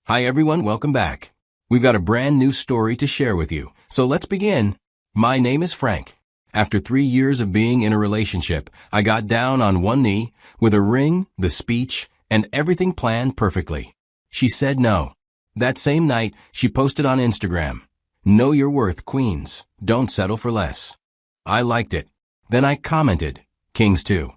Hi everyone, welcome back. We've got a brand new story to share with you, so let's begin. My name is Frank. After 3 years of being in a relationship, I got down on one knee, with a ring, the speech, and everything planned perfectly. She said no. That same night, she posted on Instagram, "Know your worth, queens. Don't settle for less." I liked it. Then I commented, "Kings too."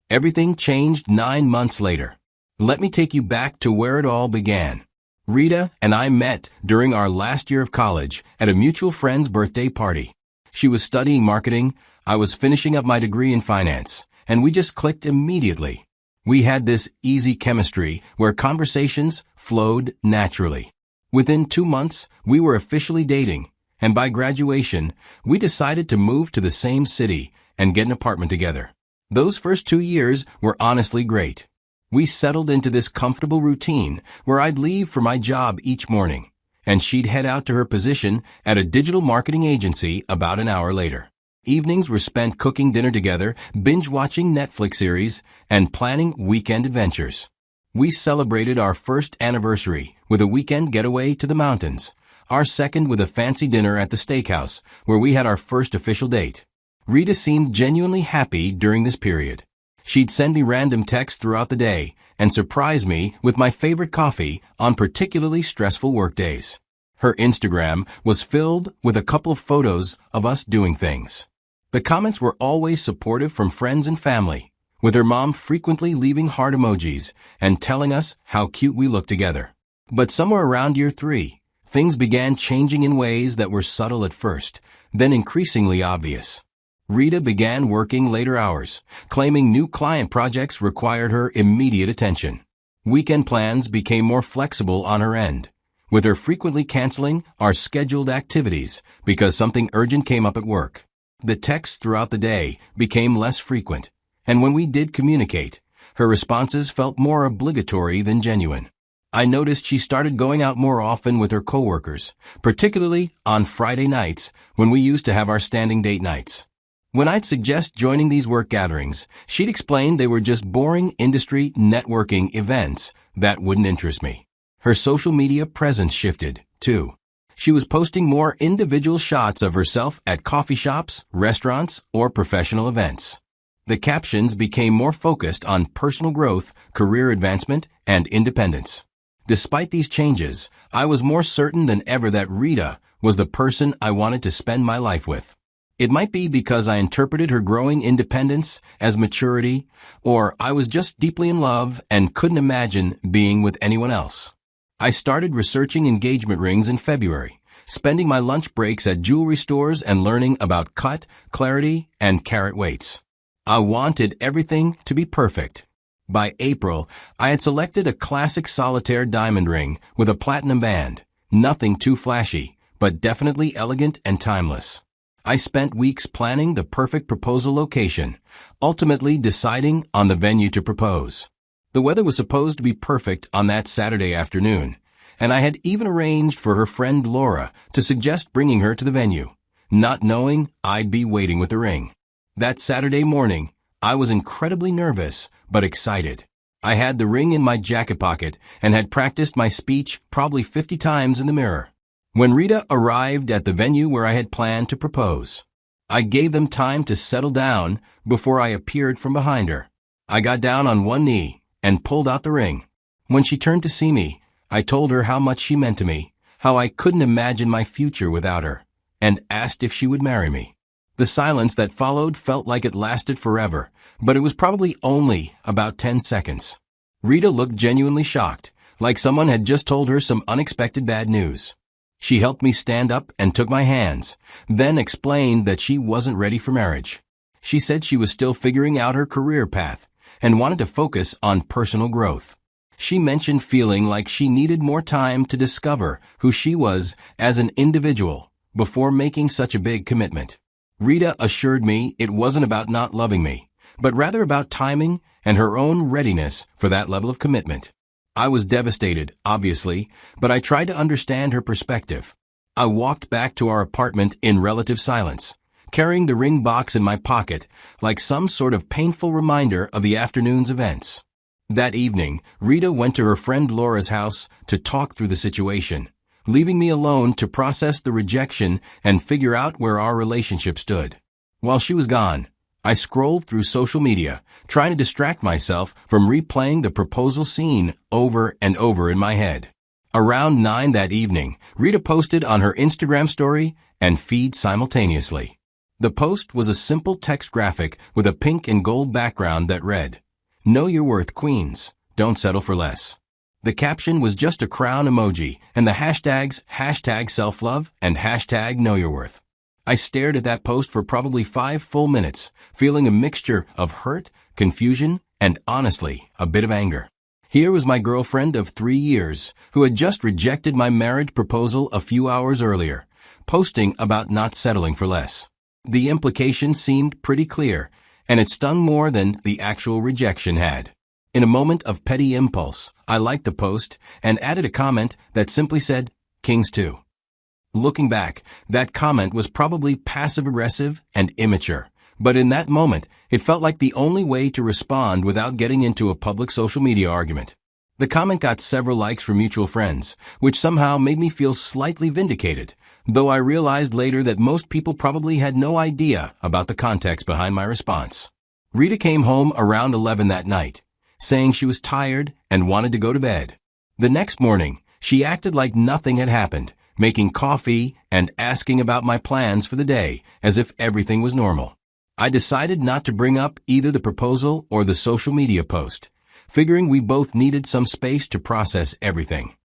Everything changed 9 months later. Let me take you back to where it all began. Rita and I met during our last year of college at a mutual friend's birthday party. She was studying marketing, I was finishing up my degree in finance, and we just clicked immediately. We had this easy chemistry where conversations flowed naturally. Within 2 months, we were officially dating, and by graduation, we decided to move to the same city and get an apartment together. Those first 2 years were honestly great. We settled into this comfortable routine where I'd leave for my job each morning, and she'd head out to her position at a digital marketing agency about an hour later. Evenings were spent cooking dinner together, binge-watching Netflix series, and planning weekend adventures. We celebrated our first anniversary with a weekend getaway to the mountains, our second with a fancy dinner at the steakhouse, where we had our first official date. Rita seemed genuinely happy during this period. She'd send me random texts throughout the day and surprise me with my favorite coffee on particularly stressful work days. Her Instagram was filled with a couple of photos of us doing things. The comments were always supportive from friends and family, with her mom frequently leaving heart emojis and telling us how cute we looked together. But somewhere around year 3, things began changing in ways that were subtle at first, then increasingly obvious. Rita began working later hours, claiming new client projects required her immediate attention. Weekend plans became more flexible on her end, with her frequently canceling our scheduled activities because something urgent came up at work. The texts throughout the day became less frequent, and when we did communicate, her responses felt more obligatory than genuine. I noticed she started going out more often with her coworkers, particularly on Friday nights when we used to have our standing date nights. When I'd suggest joining these work gatherings, she'd explain they were just boring industry networking events that wouldn't interest me. Her social media presence shifted, too. She was posting more individual shots of herself at coffee shops, restaurants, or professional events. The captions became more focused on personal growth, career advancement, and independence. Despite these changes, I was more certain than ever that Rita was the person I wanted to spend my life with. It might be because I interpreted her growing independence as maturity, or I was just deeply in love and couldn't imagine being with anyone else. I started researching engagement rings in February, spending my lunch breaks at jewelry stores and learning about cut, clarity, and carat weights. I wanted everything to be perfect. By April, I had selected a classic solitaire diamond ring with a platinum band, nothing too flashy, but definitely elegant and timeless. I spent weeks planning the perfect proposal location, ultimately deciding on the venue to propose. The weather was supposed to be perfect on that Saturday afternoon, and I had even arranged for her friend Laura to suggest bringing her to the venue, not knowing I'd be waiting with the ring. That Saturday morning, I was incredibly nervous, but excited. I had the ring in my jacket pocket and had practiced my speech probably 50 times in the mirror. When Rita arrived at the venue where I had planned to propose, I gave them time to settle down before I appeared from behind her. I got down on one knee and pulled out the ring. When she turned to see me, I told her how much she meant to me, how I couldn't imagine my future without her, and asked if she would marry me. The silence that followed felt like it lasted forever, but it was probably only about 10 seconds. Rita looked genuinely shocked, like someone had just told her some unexpected bad news. She helped me stand up and took my hands, then explained that she wasn't ready for marriage. She said she was still figuring out her career path and wanted to focus on personal growth. She mentioned feeling like she needed more time to discover who she was as an individual before making such a big commitment. Rita assured me it wasn't about not loving me, but rather about timing and her own readiness for that level of commitment. I was devastated, obviously, but I tried to understand her perspective. I walked back to our apartment in relative silence, carrying the ring box in my pocket like some sort of painful reminder of the afternoon's events. That evening, Rita went to her friend Laura's house to talk through the situation, leaving me alone to process the rejection and figure out where our relationship stood. While she was gone, I scrolled through social media, trying to distract myself from replaying the proposal scene over and over in my head. Around 9 that evening, Rita posted on her Instagram story and feed simultaneously. The post was a simple text graphic with a pink and gold background that read, "Know your worth, queens. Don't settle for less." The caption was just a crown emoji and the hashtags #self-love and #knowyourworth. I stared at that post for probably 5 full minutes, feeling a mixture of hurt, confusion, and honestly, a bit of anger. Here was my girlfriend of 3 years, who had just rejected my marriage proposal a few hours earlier, posting about not settling for less. The implication seemed pretty clear, and it stung more than the actual rejection had. In a moment of petty impulse, I liked the post and added a comment that simply said, "Kings too." Looking back, that comment was probably passive-aggressive and immature, but in that moment, it felt like the only way to respond without getting into a public social media argument. The comment got several likes from mutual friends, which somehow made me feel slightly vindicated, though I realized later that most people probably had no idea about the context behind my response. Rita came home around 11 that night, saying she was tired and wanted to go to bed. The next morning, she acted like nothing had happened, making coffee and asking about my plans for the day, as if everything was normal. I decided not to bring up either the proposal or the social media post, figuring we both needed some space to process everything.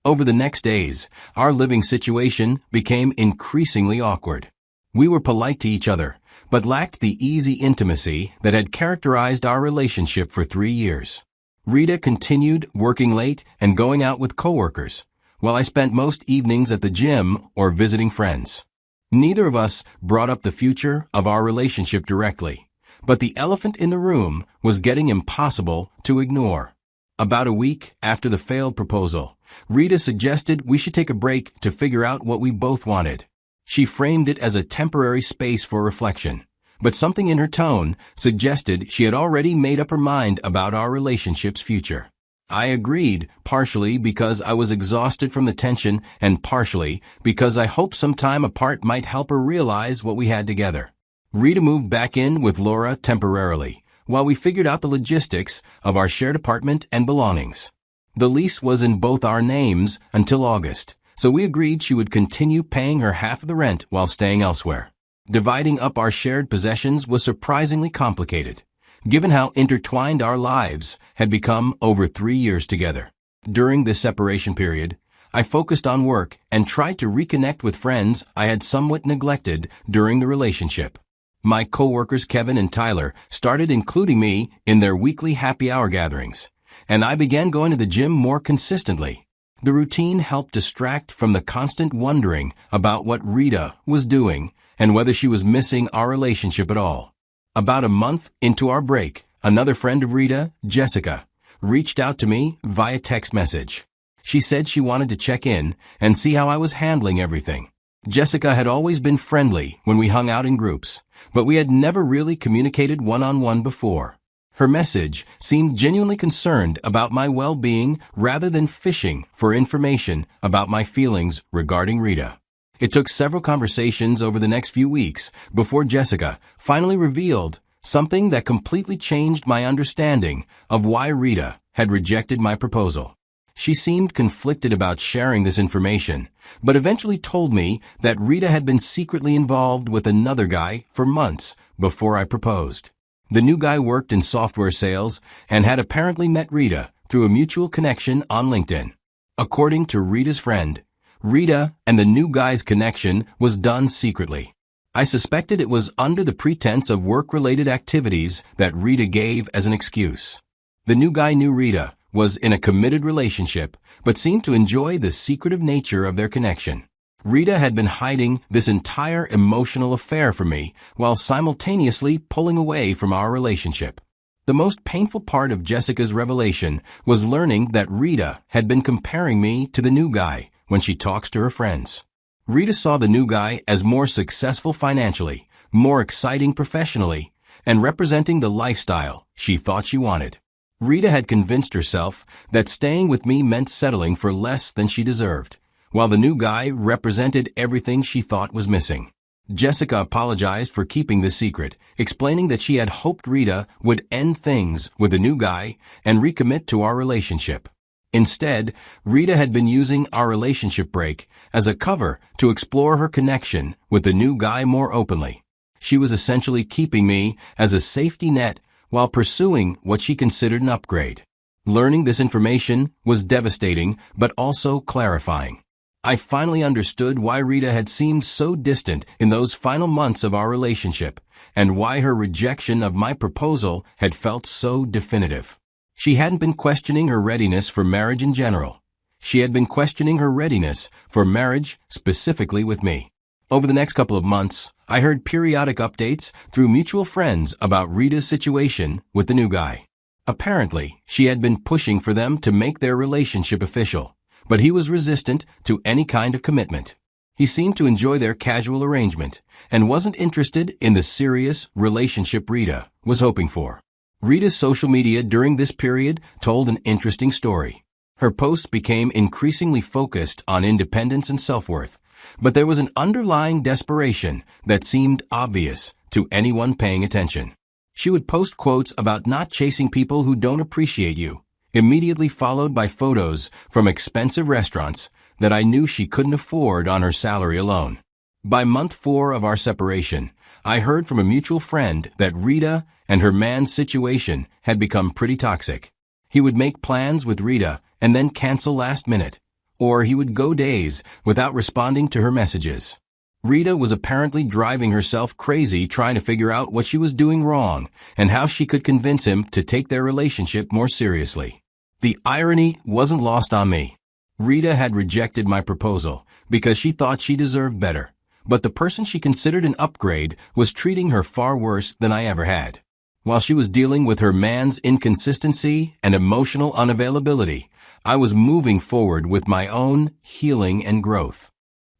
Over the next days, our living situation became increasingly awkward. We were polite to each other, but lacked the easy intimacy that had characterized our relationship for 3 years. Rita continued working late and going out with coworkers, while I spent most evenings at the gym or visiting friends. Neither of us brought up the future of our relationship directly, but the elephant in the room was getting impossible to ignore. About a week after the failed proposal, Rita suggested we should take a break to figure out what we both wanted. She framed it as a temporary space for reflection, but something in her tone suggested she had already made up her mind about our relationship's future. I agreed, partially because I was exhausted from the tension and partially because I hoped some time apart might help her realize what we had together. Rita moved back in with Laura temporarily, while we figured out the logistics of our shared apartment and belongings. The lease was in both our names until August, so we agreed she would continue paying her half of the rent while staying elsewhere. Dividing up our shared possessions was surprisingly complicated, given how intertwined our lives had become over 3 years together. During this separation period, I focused on work and tried to reconnect with friends I had somewhat neglected during the relationship. My coworkers Kevin and Tyler started including me in their weekly happy hour gatherings, and I began going to the gym more consistently. The routine helped distract from the constant wondering about what Rita was doing and whether she was missing our relationship at all. About a month into our break, another friend of Rita, Jessica, reached out to me via text message. She said she wanted to check in and see how I was handling everything. Jessica had always been friendly when we hung out in groups, but we had never really communicated one-on-one before. Her message seemed genuinely concerned about my well-being rather than fishing for information about my feelings regarding Rita. It took several conversations over the next few weeks before Jessica finally revealed something that completely changed my understanding of why Rita had rejected my proposal. She seemed conflicted about sharing this information, but eventually told me that Rita had been secretly involved with another guy for months before I proposed. The new guy worked in software sales and had apparently met Rita through a mutual connection on LinkedIn. According to Rita's friend, Rita and the new guy's connection was done secretly. I suspected it was under the pretense of work-related activities that Rita gave as an excuse. The new guy knew Rita was in a committed relationship, but seemed to enjoy the secretive nature of their connection. Rita had been hiding this entire emotional affair from me while simultaneously pulling away from our relationship. The most painful part of Jessica's revelation was learning that Rita had been comparing me to the new guy when she talks to her friends. Rita saw the new guy as more successful financially, more exciting professionally, and representing the lifestyle she thought she wanted. Rita had convinced herself that staying with me meant settling for less than she deserved, while the new guy represented everything she thought was missing. Jessica apologized for keeping the secret, explaining that she had hoped Rita would end things with the new guy and recommit to our relationship. Instead, Rita had been using our relationship break as a cover to explore her connection with the new guy more openly. She was essentially keeping me as a safety net while pursuing what she considered an upgrade. Learning this information was devastating but also clarifying. I finally understood why Rita had seemed so distant in those final months of our relationship, and why her rejection of my proposal had felt so definitive. She hadn't been questioning her readiness for marriage in general. She had been questioning her readiness for marriage specifically with me. Over the next couple of months, I heard periodic updates through mutual friends about Rita's situation with the new guy. Apparently, she had been pushing for them to make their relationship official, but he was resistant to any kind of commitment. He seemed to enjoy their casual arrangement and wasn't interested in the serious relationship Rita was hoping for. Rita's social media during this period told an interesting story. Her posts became increasingly focused on independence and self-worth, but there was an underlying desperation that seemed obvious to anyone paying attention. She would post quotes about not chasing people who don't appreciate you, immediately followed by photos from expensive restaurants that I knew she couldn't afford on her salary alone. By month 4 of our separation, I heard from a mutual friend that Rita and her man's situation had become pretty toxic. He would make plans with Rita and then cancel last minute, or he would go days without responding to her messages. Rita was apparently driving herself crazy trying to figure out what she was doing wrong and how she could convince him to take their relationship more seriously. The irony wasn't lost on me. Rita had rejected my proposal because she thought she deserved better, but the person she considered an upgrade was treating her far worse than I ever had. While she was dealing with her man's inconsistency and emotional unavailability, I was moving forward with my own healing and growth.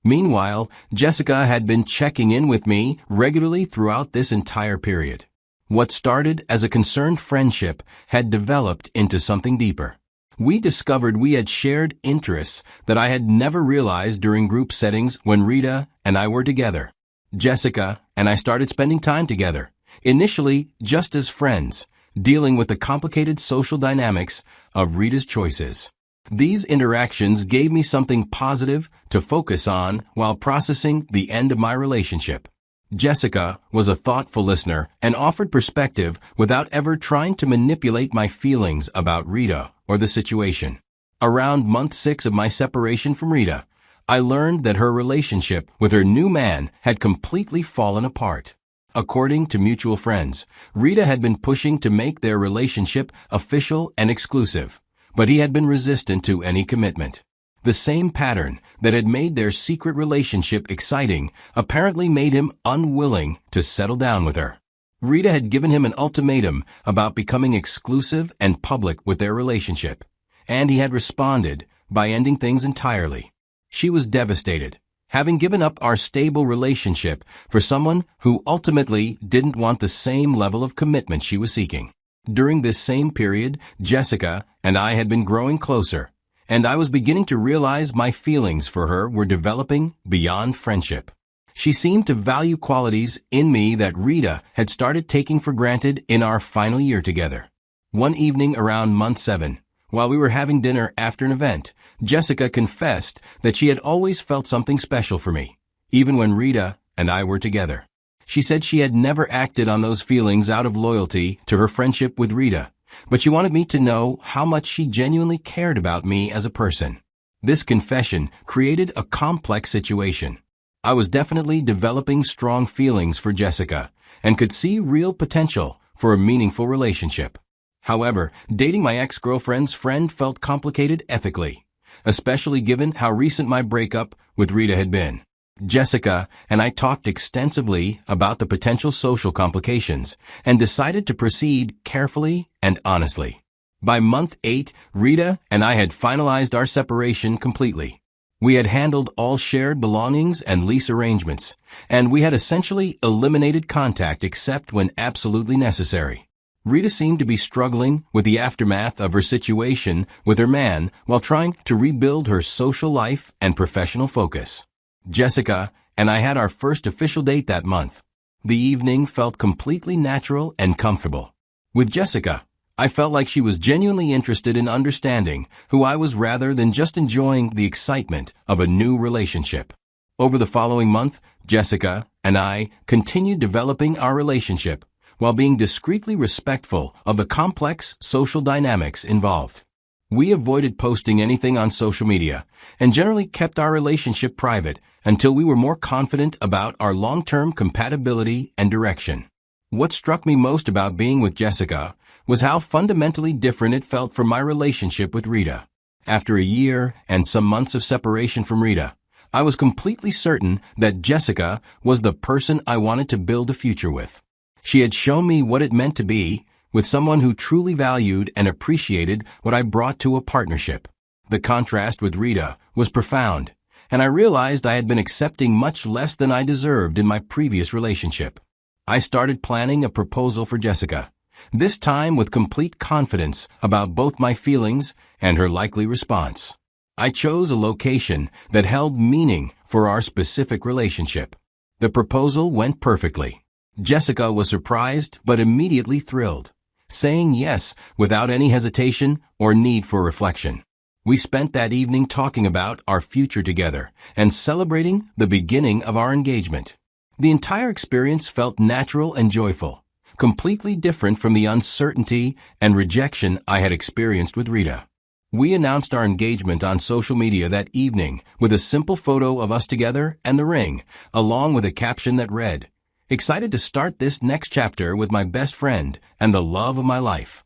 Meanwhile, Jessica had been checking in with me regularly throughout this entire period. What started as a concerned friendship had developed into something deeper. We discovered we had shared interests that I had never realized during group settings when Rita and I were together. Jessica and I started spending time together, initially just as friends, dealing with the complicated social dynamics of Rita's choices. These interactions gave me something positive to focus on while processing the end of my relationship. Jessica was a thoughtful listener and offered perspective without ever trying to manipulate my feelings about Rita or the situation. Around month 6 of my separation from Rita, I learned that her relationship with her new man had completely fallen apart. According to mutual friends, Rita had been pushing to make their relationship official and exclusive, but he had been resistant to any commitment. The same pattern that had made their secret relationship exciting apparently made him unwilling to settle down with her. Rita had given him an ultimatum about becoming exclusive and public with their relationship, and he had responded by ending things entirely. She was devastated, having given up our stable relationship for someone who ultimately didn't want the same level of commitment she was seeking. During this same period, Jessica and I had been growing closer, and I was beginning to realize my feelings for her were developing beyond friendship. She seemed to value qualities in me that Rita had started taking for granted in our final year together. One evening around month 7, while we were having dinner after an event, Jessica confessed that she had always felt something special for me, even when Rita and I were together. She said she had never acted on those feelings out of loyalty to her friendship with Rita, but she wanted me to know how much she genuinely cared about me as a person. This confession created a complex situation. I was definitely developing strong feelings for Jessica and could see real potential for a meaningful relationship. However, dating my ex-girlfriend's friend felt complicated ethically, especially given how recent my breakup with Rita had been. Jessica and I talked extensively about the potential social complications and decided to proceed carefully and honestly. By month 8, Rita and I had finalized our separation completely. We had handled all shared belongings and lease arrangements, and we had essentially eliminated contact except when absolutely necessary. Rita seemed to be struggling with the aftermath of her situation with her man while trying to rebuild her social life and professional focus. Jessica and I had our first official date that month. The evening felt completely natural and comfortable. With Jessica, I felt like she was genuinely interested in understanding who I was rather than just enjoying the excitement of a new relationship. Over the following month, Jessica and I continued developing our relationship while being discreetly respectful of the complex social dynamics involved. We avoided posting anything on social media and generally kept our relationship private until we were more confident about our long-term compatibility and direction. What struck me most about being with Jessica was how fundamentally different it felt from my relationship with Rita. After a year and some months of separation from Rita, I was completely certain that Jessica was the person I wanted to build a future with. She had shown me what it meant to be with someone who truly valued and appreciated what I brought to a partnership. The contrast with Rita was profound, and I realized I had been accepting much less than I deserved in my previous relationship. I started planning a proposal for Jessica, this time with complete confidence about both my feelings and her likely response. I chose a location that held meaning for our specific relationship. The proposal went perfectly. Jessica was surprised but immediately thrilled, saying yes without any hesitation or need for reflection. We spent that evening talking about our future together and celebrating the beginning of our engagement. The entire experience felt natural and joyful, completely different from the uncertainty and rejection I had experienced with Rita. We announced our engagement on social media that evening with a simple photo of us together and the ring, along with a caption that read, "Excited to start this next chapter with my best friend and the love of my life."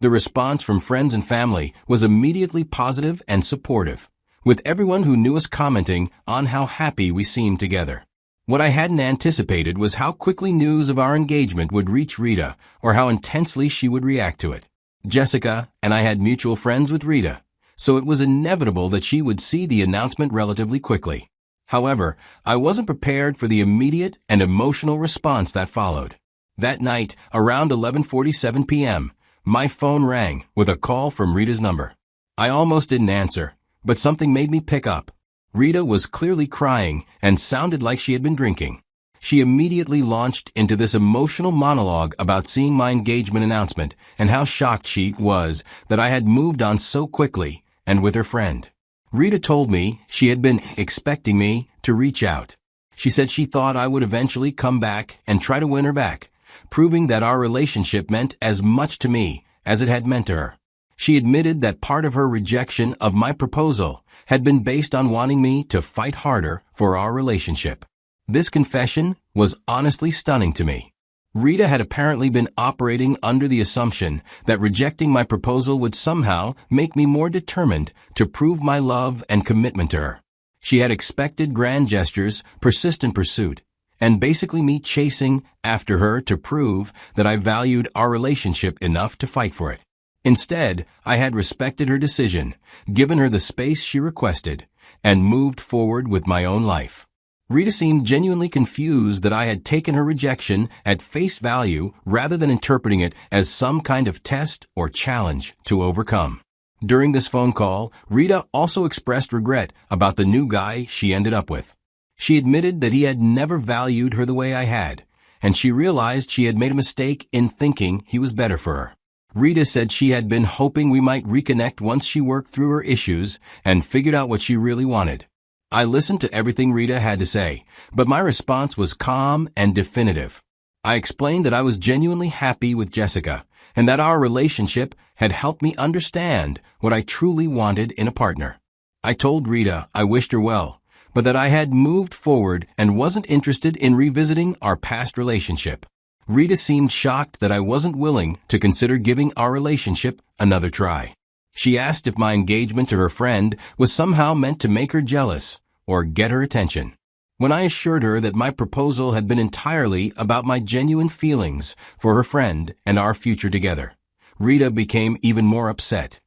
The response from friends and family was immediately positive and supportive, with everyone who knew us commenting on how happy we seemed together. What I hadn't anticipated was how quickly news of our engagement would reach Rita or how intensely she would react to it. Jessica and I had mutual friends with Rita, so it was inevitable that she would see the announcement relatively quickly. However, I wasn't prepared for the immediate and emotional response that followed. That night, around 11:47 p.m., my phone rang with a call from Rita's number. I almost didn't answer, but something made me pick up. Rita was clearly crying and sounded like she had been drinking. She immediately launched into this emotional monologue about seeing my engagement announcement and how shocked she was that I had moved on so quickly and with her friend. Rita told me she had been expecting me to reach out. She said she thought I would eventually come back and try to win her back, proving that our relationship meant as much to me as it had meant to her. She admitted that part of her rejection of my proposal had been based on wanting me to fight harder for our relationship. This confession was honestly stunning to me. Rita had apparently been operating under the assumption that rejecting my proposal would somehow make me more determined to prove my love and commitment to her. She had expected grand gestures, persistent pursuit, and basically me chasing after her to prove that I valued our relationship enough to fight for it. Instead, I had respected her decision, given her the space she requested, and moved forward with my own life. Rita seemed genuinely confused that I had taken her rejection at face value rather than interpreting it as some kind of test or challenge to overcome. During this phone call, Rita also expressed regret about the new guy she ended up with. She admitted that he had never valued her the way I had, and she realized she had made a mistake in thinking he was better for her. Rita said she had been hoping we might reconnect once she worked through her issues and figured out what she really wanted. I listened to everything Rita had to say, but my response was calm and definitive. I explained that I was genuinely happy with Jessica and that our relationship had helped me understand what I truly wanted in a partner. I told Rita I wished her well, but that I had moved forward and wasn't interested in revisiting our past relationship. Rita seemed shocked that I wasn't willing to consider giving our relationship another try. She asked if my engagement to her friend was somehow meant to make her jealous or get her attention. When I assured her that my proposal had been entirely about my genuine feelings for her friend and our future together, Rita became even more upset.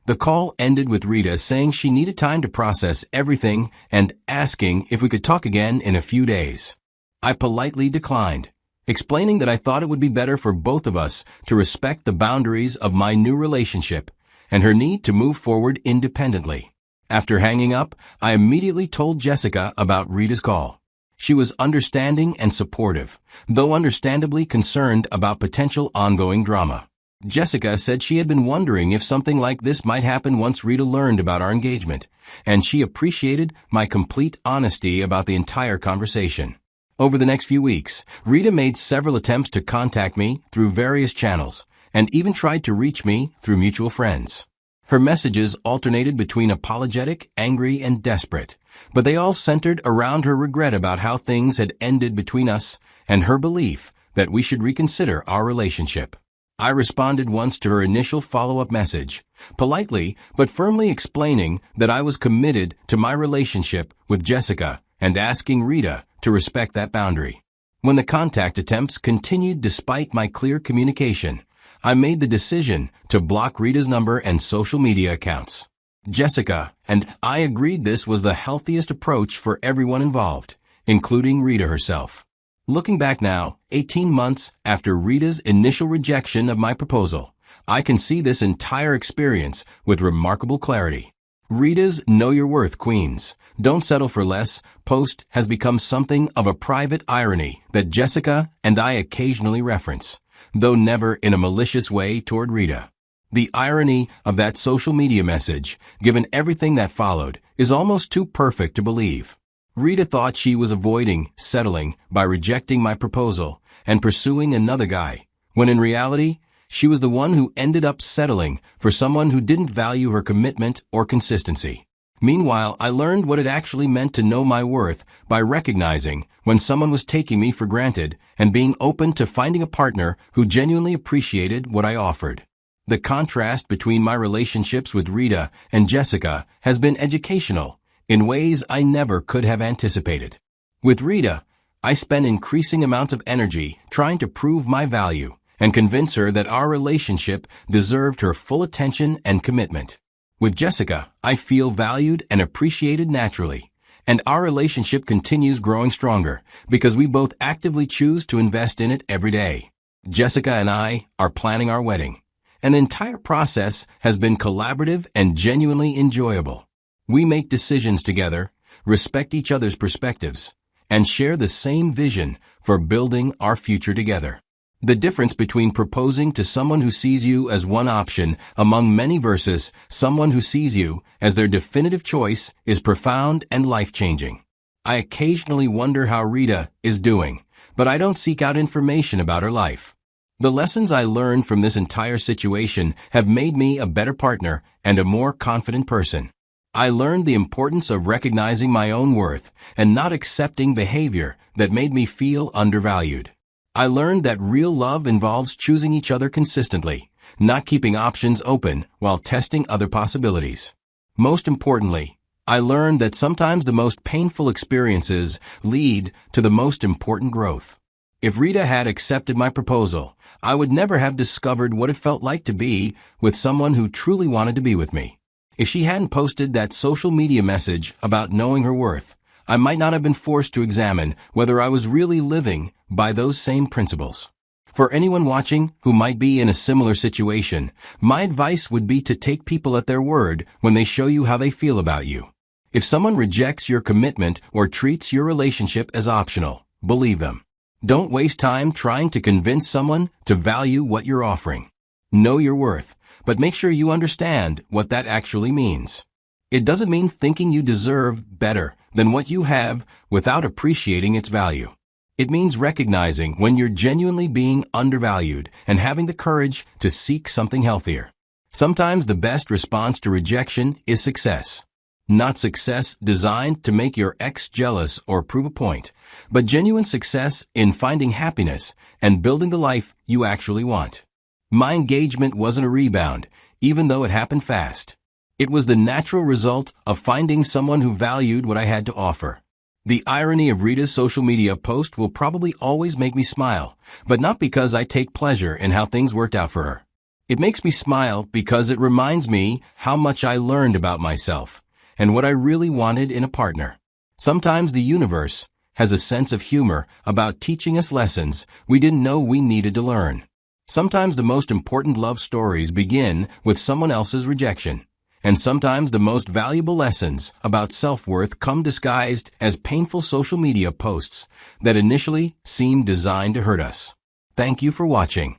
The call ended with Rita saying she needed time to process everything and asking if we could talk again in a few days. I politely declined, explaining that I thought it would be better for both of us to respect the boundaries of my new relationship and her need to move forward independently. After hanging up, I immediately told Jessica about Rita's call. She was understanding and supportive, though understandably concerned about potential ongoing drama. Jessica said she had been wondering if something like this might happen once Rita learned about our engagement, and she appreciated my complete honesty about the entire conversation. Over the next few weeks, Rita made several attempts to contact me through various channels, and even tried to reach me through mutual friends. Her messages alternated between apologetic, angry, and desperate, but they all centered around her regret about how things had ended between us and her belief that we should reconsider our relationship. I responded once to her initial follow-up message, politely but firmly explaining that I was committed to my relationship with Jessica and asking Rita to respect that boundary. When the contact attempts continued despite my clear communication, I made the decision to block Rita's number and social media accounts. Jessica and I agreed this was the healthiest approach for everyone involved, including Rita herself. Looking back now, 18 months after Rita's initial rejection of my proposal, I can see this entire experience with remarkable clarity. Rita's Know Your Worth Queens, Don't Settle for Less post has become something of a private irony that Jessica and I occasionally reference, though never in a malicious way toward Rita. The irony of that social media message, given everything that followed, is almost too perfect to believe. Rita thought she was avoiding settling by rejecting my proposal and pursuing another guy, when in reality, she was the one who ended up settling for someone who didn't value her commitment or consistency. Meanwhile, I learned what it actually meant to know my worth by recognizing when someone was taking me for granted and being open to finding a partner who genuinely appreciated what I offered. The contrast between my relationships with Rita and Jessica has been educational in ways I never could have anticipated. With Rita, I spent increasing amounts of energy trying to prove my value and convince her that our relationship deserved her full attention and commitment. With Jessica, I feel valued and appreciated naturally, and our relationship continues growing stronger because we both actively choose to invest in it every day. Jessica and I are planning our wedding, and the entire process has been collaborative and genuinely enjoyable. We make decisions together, respect each other's perspectives, and share the same vision for building our future together. The difference between proposing to someone who sees you as one option among many versus someone who sees you as their definitive choice is profound and life-changing. I occasionally wonder how Rita is doing, but I don't seek out information about her life. The lessons I learned from this entire situation have made me a better partner and a more confident person. I learned the importance of recognizing my own worth and not accepting behavior that made me feel undervalued. I learned that real love involves choosing each other consistently, not keeping options open while testing other possibilities. Most importantly, I learned that sometimes the most painful experiences lead to the most important growth. If Rita had accepted my proposal, I would never have discovered what it felt like to be with someone who truly wanted to be with me. If she hadn't posted that social media message about knowing her worth, I might not have been forced to examine whether I was really living by those same principles. For anyone watching who might be in a similar situation, my advice would be to take people at their word when they show you how they feel about you. If someone rejects your commitment or treats your relationship as optional, believe them. Don't waste time trying to convince someone to value what you're offering. Know your worth, but make sure you understand what that actually means. It doesn't mean thinking you deserve better than what you have without appreciating its value. It means recognizing when you're genuinely being undervalued and having the courage to seek something healthier. Sometimes the best response to rejection is success. Not success designed to make your ex jealous or prove a point, but genuine success in finding happiness and building the life you actually want. My engagement wasn't a rebound, even though it happened fast. It was the natural result of finding someone who valued what I had to offer. The irony of Rita's social media post will probably always make me smile, but not because I take pleasure in how things worked out for her. It makes me smile because it reminds me how much I learned about myself and what I really wanted in a partner. Sometimes the universe has a sense of humor about teaching us lessons we didn't know we needed to learn. Sometimes the most important love stories begin with someone else's rejection. And sometimes the most valuable lessons about self-worth come disguised as painful social media posts that initially seemed designed to hurt us. Thank you for watching.